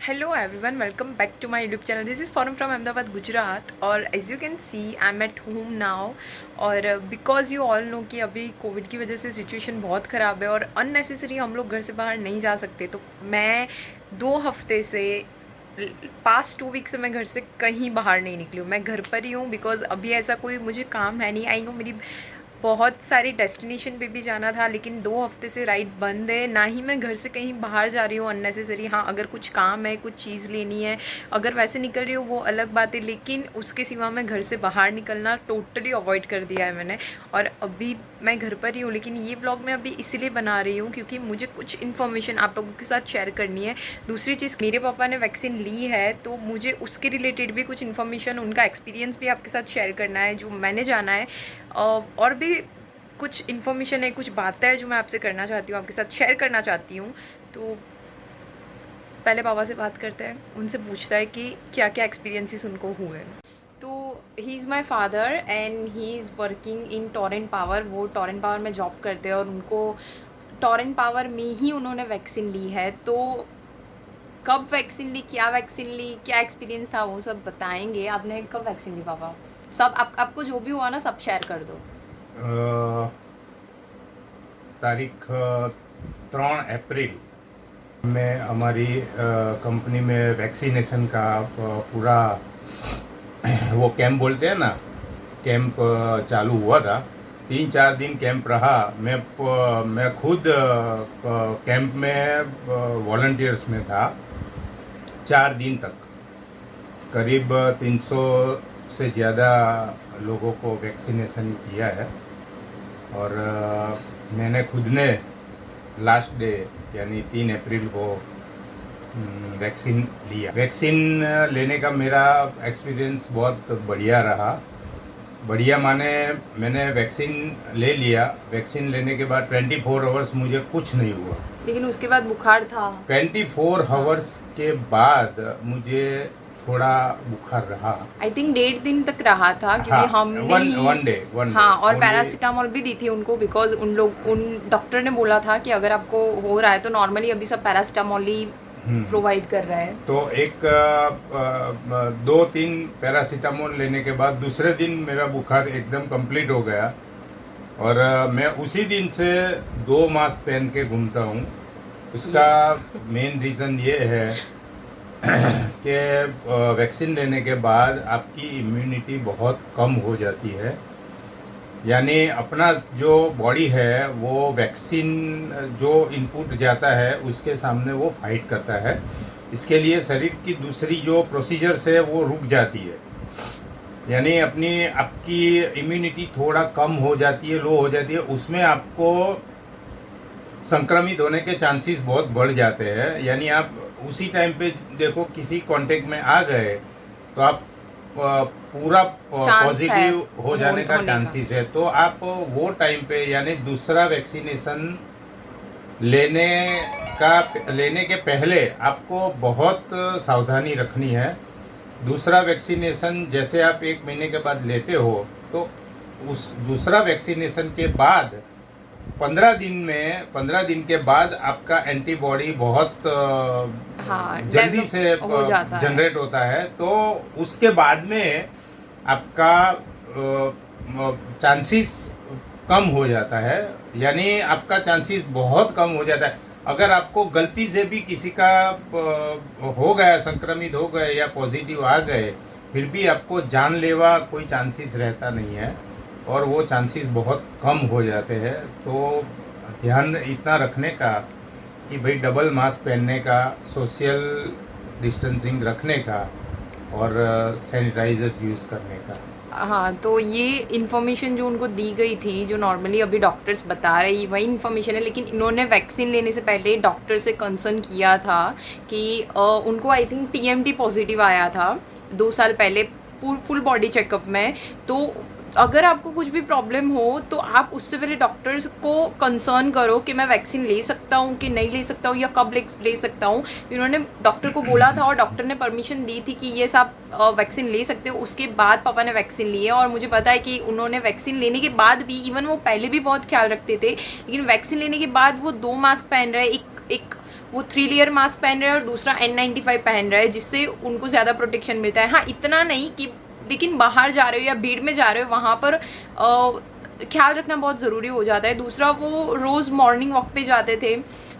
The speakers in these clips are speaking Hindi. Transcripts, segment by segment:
Hello everyone, welcome back to my YouTube channel. This is Foram from Ahmedabad Gujarat. और as you can see I am at home now. और बिकॉज यू ऑल नो कि अभी कोविड की वजह से सिचुएशन बहुत ख़राब है और अननेसेसरी हम लोग घर से बाहर नहीं जा सकते। तो मैं 2 हफ्ते से पास्ट 2 वीक से मैं घर से कहीं बाहर नहीं निकली हूँ। मैं घर पर ही हूँ बिकॉज अभी ऐसा कोई मुझे काम है नहीं। आई नो मेरी बहुत सारी डेस्टिनेशन पे भी जाना था, लेकिन 2 हफ्ते से राइड बंद है। ना ही मैं घर से कहीं बाहर जा रही हूँ अननेसेसरी। हाँ, अगर कुछ काम है, कुछ चीज़ लेनी है, अगर वैसे निकल रही हूँ वो अलग बात है, लेकिन उसके सिवा मैं घर से बाहर निकलना टोटली अवॉइड कर दिया है मैंने। और अभी मैं घर पर ही हूँ, लेकिन ये व्लॉग मैं अभी इसलिए बना रही हूँ क्योंकि मुझे कुछ इन्फॉर्मेशन आप लोगों के साथ शेयर करनी है। दूसरी चीज़, मेरे पापा ने वैक्सीन ली है तो मुझे उसके रिलेटेड भी कुछ इन्फॉर्मेशन, उनका एक्सपीरियंस भी आपके साथ शेयर करना है जो मैंने जाना है। और भी कुछ इन्फॉर्मेशन है, कुछ बातें हैं जो मैं आपसे करना चाहती हूँ, आपके साथ शेयर करना चाहती हूँ। तो पहले पापा से बात करते हैं, उनसे पूछता है कि क्या क्या एक्सपीरियंसेस उनको हुए। तो he is my father and he is working in Torrent power. वो टोरेंट पावर में जॉब करते हैं और उनको टोरेंट पावर में ही उन्होंने वैक्सीन ली है। तो कब वैक्सीन ली, क्या वैक्सीन ली, क्या एक्सपीरियंस था, वो सब बताएंगे। आपने कब वैक्सीन ली पापा? सब आपको जो भी हुआ ना सब शेयर कर दो। तारीख 3 अप्रैल में हमारी कंपनी में वैक्सीनेशन का पूरा वो कैंप बोलते हैं ना, कैंप चालू हुआ था। 3-4 दिन कैंप रहा। मैं खुद कैंप में वॉलंटियर्स में था 4 दिन तक। करीब 300 से ज़्यादा लोगों को वैक्सीनेशन किया है। और मैंने खुद ने लास्ट डे यानी 3 अप्रैल को वैक्सीन लिया। वैक्सीन लेने का मेरा एक्सपीरियंस बहुत बढ़िया रहा। बढ़िया माने मैंने वैक्सीन ले लिया। वैक्सीन लेने के बाद 24 आवर्स मुझे कुछ नहीं हुआ, लेकिन उसके बाद बुखार था। 24 आवर्स के बाद मुझे थोड़ा बुखार रहा। आई थिंक 1.5 दिन तक रहा था क्योंकि हाँ, हमने ही वन डे हाँ, और only। पैरासीटामोल भी दी थी उनको बिकॉज उन डॉक्टर ने बोला था कि अगर आपको हो रहा है तो नॉर्मली अभी सब पैरासीटामोल ही प्रोवाइड कर रहे हैं। तो 2-3 पैरासीटामोल लेने के बाद दूसरे दिन मेरा बुखार एकदम कंप्लीट हो गया। और मैं उसी दिन से 2 मास्क पहन के घूमता हूँ। उसका मेन रीज़न ये है कि वैक्सीन लेने के बाद आपकी इम्यूनिटी बहुत कम हो जाती है। यानी अपना जो बॉडी है वो वैक्सीन जो इनपुट जाता है उसके सामने वो फाइट करता है। इसके लिए शरीर की दूसरी जो प्रोसीजर्स है वो रुक जाती है। यानी आपकी इम्यूनिटी थोड़ा कम हो जाती है, लो हो जाती है। उसमें आपको संक्रमित होने के चांसेस बहुत बढ़ जाते हैं। यानी आप उसी टाइम पे देखो किसी कांटेक्ट में आ गए तो आप पूरा पॉजिटिव हो जाने का चांसेस है। तो आप वो टाइम पे यानी दूसरा वैक्सीनेशन लेने के पहले आपको बहुत सावधानी रखनी है। दूसरा वैक्सीनेशन जैसे आप 1 महीने के बाद लेते हो तो उस दूसरा वैक्सीनेशन के बाद 15 दिन के बाद आपका एंटीबॉडी बहुत जल्दी से जनरेट होता है। तो उसके बाद में आपका चांसेस कम हो जाता है। यानी आपका चांसेस बहुत कम हो जाता है। अगर आपको गलती से भी किसी का हो गया, संक्रमित हो गए या पॉजिटिव आ गए, फिर भी आपको जानलेवा कोई चांसेस रहता नहीं है और वो चांसेस बहुत कम हो जाते हैं। तो ध्यान इतना रखने का कि भाई डबल मास्क पहनने का, सोशल डिस्टेंसिंग रखने का और सैनिटाइजर यूज़ करने का। हाँ, तो ये इन्फॉर्मेशन जो उनको दी गई थी, जो नॉर्मली अभी डॉक्टर्स बता रहे हैं, वही इन्फॉर्मेशन है। लेकिन इन्होंने वैक्सीन लेने से पहले डॉक्टर से कंसर्न किया था कि उनको आई थिंक TMT पॉजिटिव आया था 2 साल पहले फुल बॉडी चेकअप में। तो अगर आपको कुछ भी प्रॉब्लम हो तो आप उससे पहले डॉक्टर्स को कंसर्न करो कि मैं वैक्सीन ले सकता हूँ कि नहीं ले सकता हूँ या कब ले सकता हूँ। इन्होंने डॉक्टर को बोला था और डॉक्टर ने परमिशन दी थी कि ये सब वैक्सीन ले सकते हो। उसके बाद पापा ने वैक्सीन ली है और मुझे पता है कि उन्होंने वैक्सीन लेने के बाद भी, इवन वो पहले भी बहुत ख्याल रखते थे, लेकिन वैक्सीन लेने के बाद वो 2 मास्क पहन रहे हैं। एक वो 3 लेयर मास्क पहन रहे हैं और दूसरा N95 पहन रहा है, जिससे उनको ज़्यादा प्रोटेक्शन मिलता है। हाँ, इतना नहीं कि, लेकिन बाहर जा रहे हो या भीड़ में जा रहे हो वहाँ पर ख्याल रखना बहुत ज़रूरी हो जाता है। दूसरा, वो रोज़ मॉर्निंग वॉक पे जाते थे,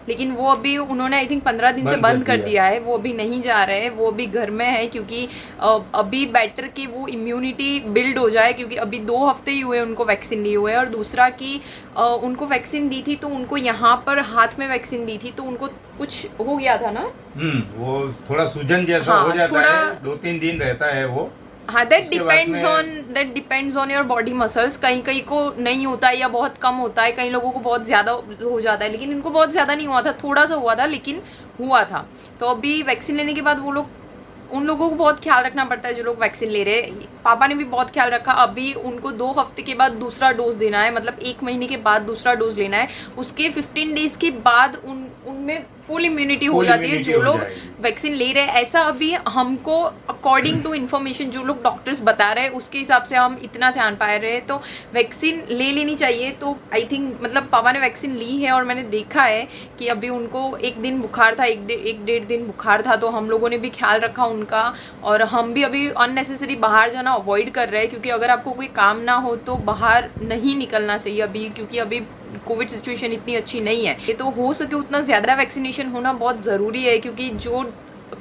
लेकिन वो अभी उन्होंने आई थिंक 15 दिन से बंद कर दिया है, वो अभी नहीं जा रहे हैं, वो अभी घर में है, क्योंकि अभी बेटर कि वो इम्यूनिटी बिल्ड हो जाए, क्योंकि अभी 2 हफ्ते ही हुए उनको वैक्सीन लिए हुए। और दूसरा कि उनको वैक्सीन दी थी तो उनको यहाँ पर हाथ में वैक्सीन दी थी तो उनको कुछ हो गया था ना, वो थोड़ा सूजन जैसा हाँ, हो जाता थोड़ा, है, 2-3 दिन रहता है वो। हाँ, that depends on your body muscles. कहीं कहीं को नहीं होता है या बहुत कम होता है, कई लोगों को बहुत ज़्यादा हो जाता है, लेकिन इनको बहुत ज़्यादा नहीं हुआ था, थोड़ा सा हुआ था लेकिन हुआ था। तो अभी वैक्सीन लेने के बाद वो लोग, उन लोगों को बहुत ख्याल रखना पड़ता है जो लोग वैक्सीन ले रहे हैं। पापा ने भी बहुत ख्याल रखा। अभी उनको 2 हफ्ते के बाद दूसरा डोज देना है, मतलब 1 महीने के बाद दूसरा डोज लेना है। उसके 15 डेज के बाद उनमें फुल इम्यूनिटी हो जाती है जो लोग वैक्सीन ले रहे हैं। ऐसा अभी हमको अकॉर्डिंग टू इन्फॉर्मेशन जो लोग डॉक्टर्स बता रहे हैं उसके हिसाब से हम इतना जान पा रहे हैं, तो वैक्सीन ले लेनी चाहिए। तो आई थिंक, मतलब पापा ने वैक्सीन ली है और मैंने देखा है कि अभी उनको 1 दिन बुखार था, 1-1.5 दिन बुखार था, तो हम लोगों ने भी ख्याल रखा उनका। और हम भी अभी अननेसेसरी बाहर जाना अवॉइड कर रहे हैं, क्योंकि अगर आपको कोई काम ना हो तो बाहर नहीं निकलना चाहिए अभी, क्योंकि अभी कोविड सिचुएशन इतनी अच्छी नहीं है। ये तो हो सके उतना ज़्यादा वैक्सीनेशन होना बहुत ज़रूरी है, क्योंकि जो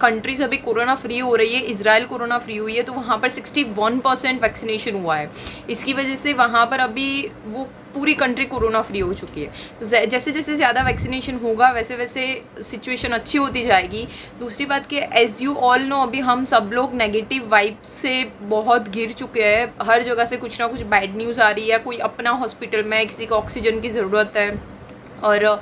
कंट्रीज अभी कोरोना फ्री हो रही है, इजराइल कोरोना फ्री हुई है, तो वहाँ पर 61% वैक्सीनेशन हुआ है। इसकी वजह से वहाँ पर अभी वो पूरी कंट्री कोरोना फ्री हो चुकी है। तो जैसे जैसे ज़्यादा वैक्सीनेशन होगा वैसे वैसे सिचुएशन अच्छी होती जाएगी। दूसरी बात कि एज़ यू ऑल नो, अभी हम सब लोग नेगेटिव वाइब से बहुत गिर चुके हैं। हर जगह से कुछ ना कुछ बैड न्यूज़ आ रही है, कोई अपना हॉस्पिटल में, किसी को ऑक्सीजन की ज़रूरत है। और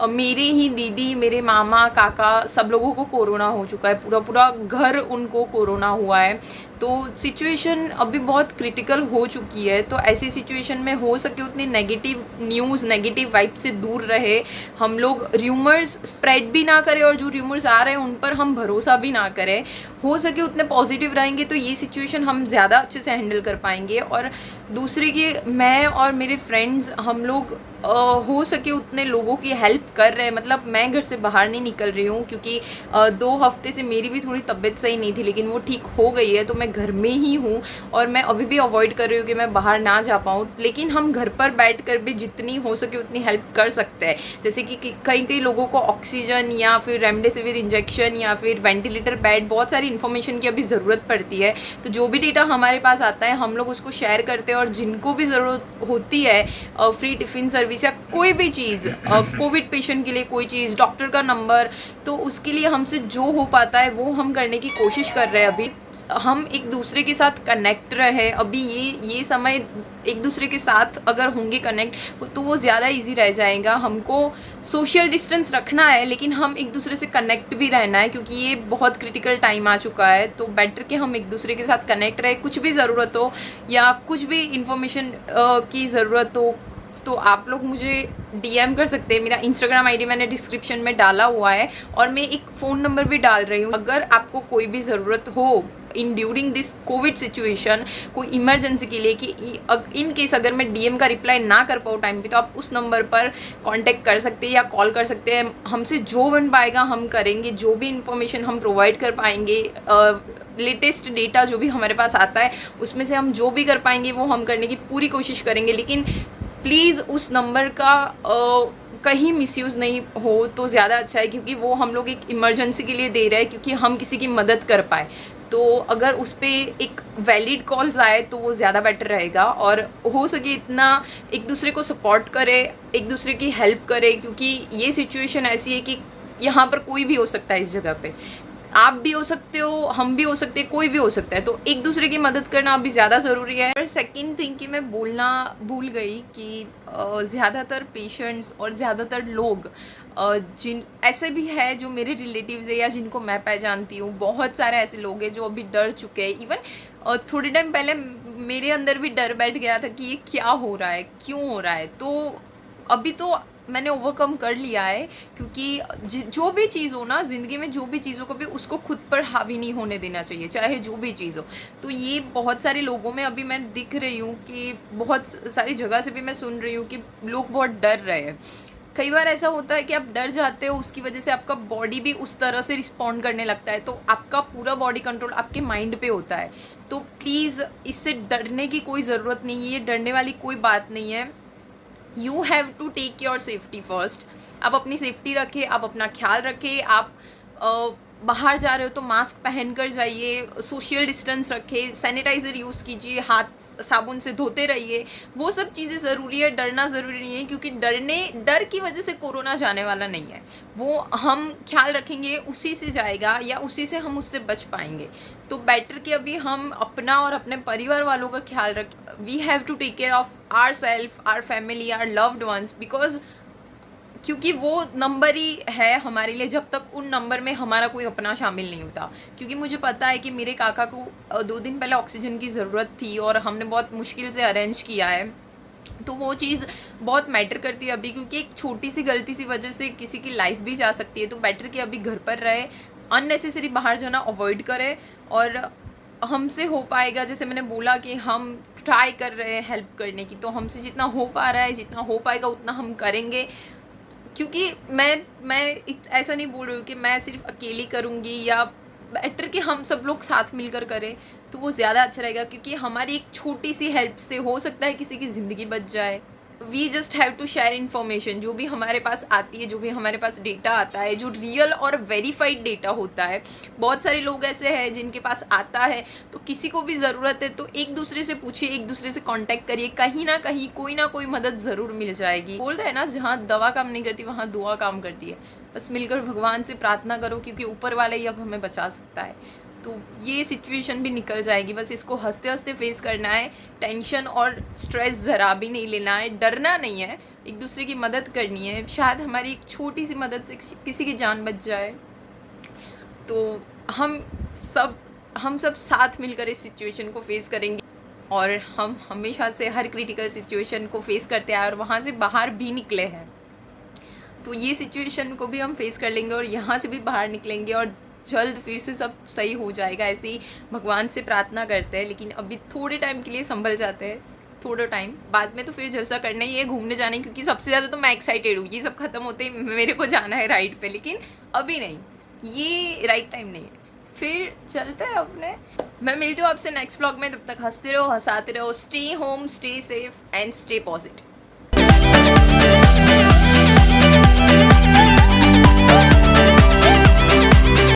मेरे ही दीदी, मेरे मामा, काका, सब लोगों को कोरोना हो चुका है, पूरा पूरा घर उनको कोरोना हुआ है। तो सिचुएशन अभी बहुत क्रिटिकल हो चुकी है। तो ऐसी सिचुएशन में हो सके उतनी नेगेटिव न्यूज़, नेगेटिव वाइब से दूर रहे। हम लोग र्यूमर्स स्प्रेड भी ना करें, और जो र्यूमर्स आ रहे हैं उन पर हम भरोसा भी ना करें। हो सके उतने पॉजिटिव रहेंगे तो ये सिचुएशन हम ज़्यादा अच्छे से हैंडल कर पाएंगे। और दूसरी कि मैं और मेरे फ्रेंड्स, हम लोग हो सके उतने लोगों की हेल्प कर रहे हैं। मतलब मैं घर से बाहर नहीं निकल रही हूँ, क्योंकि 2 हफ्ते से मेरी भी थोड़ी तबीयत सही नहीं थी, लेकिन वो ठीक हो गई है, तो मैं घर में ही हूँ। और मैं अभी भी अवॉइड कर रही हूँ कि मैं बाहर ना जा पाऊँ, लेकिन हम घर पर बैठ कर भी जितनी हो सके उतनी हेल्प कर सकते हैं। जैसे कि कई कई लोगों को ऑक्सीजन या फिर रेमडेसिविर इंजेक्शन या फिर वेंटिलेटर बेड, बहुत सारी इन्फॉर्मेशन की अभी ज़रूरत पड़ती है। तो जो भी डेटा हमारे पास आता है हम लोग उसको शेयर करते हैं, और जिनको भी ज़रूरत होती है फ्री टिफ़िन सर्विस या कोई भी चीज़, कोविड पेशेंट के लिए कोई चीज़, डॉक्टर का नंबर, तो उसके लिए हमसे जो हो पाता है वो हम करने की कोशिश कर रहे हैं। अभी हम एक दूसरे के साथ कनेक्ट रहे। अभी ये समय एक दूसरे के साथ अगर होंगे कनेक्ट, तो वो ज़्यादा इजी रह जाएगा। हमको सोशल डिस्टेंस रखना है, लेकिन हम एक दूसरे से कनेक्ट भी रहना है, क्योंकि ये बहुत क्रिटिकल टाइम आ चुका है। तो बेटर कि हम एक दूसरे के साथ कनेक्ट रहे। कुछ भी ज़रूरत हो या कुछ भी इंफॉर्मेशन की ज़रूरत हो तो आप लोग मुझे DM कर सकते हैं। मेरा इंस्टाग्राम ID मैंने डिस्क्रिप्शन में डाला हुआ है, और मैं एक फ़ोन नंबर भी डाल रही हूँ। अगर आपको कोई भी ज़रूरत हो in during this Covid situation, कोई इमरजेंसी के लिए, कि इन केस अगर मैं DM का रिप्लाई ना कर पाऊँ टाइम पे, तो आप उस नंबर पर कांटेक्ट कर सकते हैं या कॉल कर सकते हैं। हमसे जो बन पाएगा हम करेंगे, जो भी इंफॉर्मेशन हम प्रोवाइड कर पाएंगे, लेटेस्ट डेटा जो भी हमारे पास आता है उसमें से हम जो भी कर पाएंगे वो हम करने की पूरी कोशिश करेंगे। लेकिन प्लीज़ उस नंबर का कहीं मिसयूज़ नहीं हो तो ज़्यादा अच्छा है, क्योंकि वो हम लोग एक इमरजेंसी के लिए दे रहे हैं, क्योंकि हम किसी की मदद कर पाए। तो अगर उस पर एक वैलिड कॉल्स आए तो वो ज़्यादा बेटर रहेगा। और हो सके इतना एक दूसरे को सपोर्ट करे, एक दूसरे की हेल्प करे, क्योंकि ये सिचुएशन ऐसी है कि यहाँ पर कोई भी हो सकता है। इस जगह पे आप भी हो सकते हो, हम भी हो सकते हैं, कोई भी हो सकता है। तो एक दूसरे की मदद करना अभी ज़्यादा ज़रूरी है। और सेकंड थिंग कि मैं बोलना भूल गई कि ज़्यादातर पेशेंट्स और ज़्यादातर लोग जिन ऐसे भी है जो मेरे रिलेटिव्स है या जिनको मैं पहचानती हूँ, बहुत सारे ऐसे लोग हैं जो अभी डर चुके हैं। इवन थोड़े टाइम पहले मेरे अंदर भी डर बैठ गया था कि ये क्या हो रहा है, क्यों हो रहा है। तो अभी तो मैंने ओवरकम कर लिया है, क्योंकि जो भी चीज़ हो ना ज़िंदगी में, जो भी चीज़ हो, कभी उसको खुद पर हावी नहीं होने देना चाहिए, चाहे जो भी चीज़ हो। तो ये बहुत सारे लोगों में अभी मैं दिख रही हूँ कि बहुत सारी जगह से भी मैं सुन रही हूँ कि लोग बहुत डर रहे हैं। कई बार ऐसा होता है कि आप डर जाते हो, उसकी वजह से आपका बॉडी भी उस तरह से रिस्पॉन्ड करने लगता है, तो आपका पूरा बॉडी कंट्रोल आपके माइंड पे होता है। तो प्लीज़ इससे डरने की कोई ज़रूरत नहीं है, ये डरने वाली कोई बात नहीं है। You have to take your safety first. आप अपनी सेफ्टी रखें, आप अपना ख्याल रखें, आप बाहर जा रहे हो तो मास्क पहन कर जाइए, सोशल डिस्टेंस रखें, सैनिटाइज़र यूज़ कीजिए, हाथ साबुन से धोते रहिए। वो सब चीज़ें ज़रूरी है, डरना ज़रूरी नहीं है, क्योंकि डर की वजह से कोरोना जाने वाला नहीं है। वो हम ख्याल रखेंगे उसी से जाएगा, या उसी से हम उससे बच पाएंगे। तो बेटर कि अभी हम अपना और अपने परिवार वालों का ख्याल रखें। We have to take care of our self, our family, our loved ones, because क्योंकि वो नंबर ही है हमारे लिए जब तक उन नंबर में हमारा कोई अपना शामिल नहीं होता। क्योंकि मुझे पता है कि मेरे काका को 2 दिन पहले ऑक्सीजन की ज़रूरत थी और हमने बहुत मुश्किल से अरेंज किया है। तो वो चीज़ बहुत मैटर करती है अभी, क्योंकि एक छोटी सी गलती सी वजह से किसी की लाइफ भी जा सकती है। तो बेटर कि अभी घर पर रहे, अननेसेसरी बाहर जाना अवॉइड करें। और हमसे हो पाएगा, जैसे मैंने बोला कि हम ट्राई कर रहे हैं हेल्प करने की, तो हमसे जितना हो पा रहा है, जितना हो पाएगा उतना हम करेंगे। क्योंकि मैं ऐसा नहीं बोल रही हूँ कि मैं सिर्फ अकेली करूँगी, या बेटर कि हम सब लोग साथ मिलकर करें तो वो ज़्यादा अच्छा रहेगा। क्योंकि हमारी एक छोटी सी हेल्प से हो सकता है किसी की ज़िंदगी बच जाए। We just have to share information, जो भी हमारे पास आती है, जो भी हमारे पास डेटा आता है, जो रियल और वेरीफाइड डेटा होता है। बहुत सारे लोग ऐसे हैं जिनके पास आता है, तो किसी को भी ज़रूरत है तो एक दूसरे से पूछिए, एक दूसरे से कांटेक्ट करिए, कहीं ना कोई मदद ज़रूर मिल जाएगी। बोलते हैं ना, जहाँ दवा काम नहीं करती वहाँ दुआ काम करती है। बस मिलकर भगवान से प्रार्थना करो, क्योंकि ऊपर वाला ही अब हमें बचा सकता है। तो ये सिचुएशन भी निकल जाएगी, बस इसको हंसते हंसते फेस करना है। टेंशन और स्ट्रेस ज़रा भी नहीं लेना है, डरना नहीं है, एक दूसरे की मदद करनी है। शायद हमारी एक छोटी सी मदद से किसी की जान बच जाए। तो हम सब साथ मिलकर इस सिचुएशन को फेस करेंगे। और हम हमेशा से हर क्रिटिकल सिचुएशन को फेस करते आए और वहाँ से बाहर भी निकले हैं। तो ये सिचुएशन को भी हम फेस कर लेंगे और यहाँ से भी बाहर निकलेंगे, और जल्द फिर से सब सही हो जाएगा। ऐसे ही भगवान से प्रार्थना करते हैं, लेकिन अभी थोड़े टाइम के लिए संभल जाते हैं, थोड़ा टाइम। बाद में तो फिर जलसा करना ही है, घूमने जाने, क्योंकि सबसे ज़्यादा तो मैं एक्साइटेड हूँ। ये सब खत्म होते ही मेरे को जाना है राइड पे, लेकिन अभी नहीं, ये राइट टाइम नहीं है। फिर चलते हैं अपने। मैं मिलती हूँ आपसे नेक्स्ट व्लॉग में। तब तक हंसते रहो, हंसाते रहो। Stay home, stay safe and stay positive.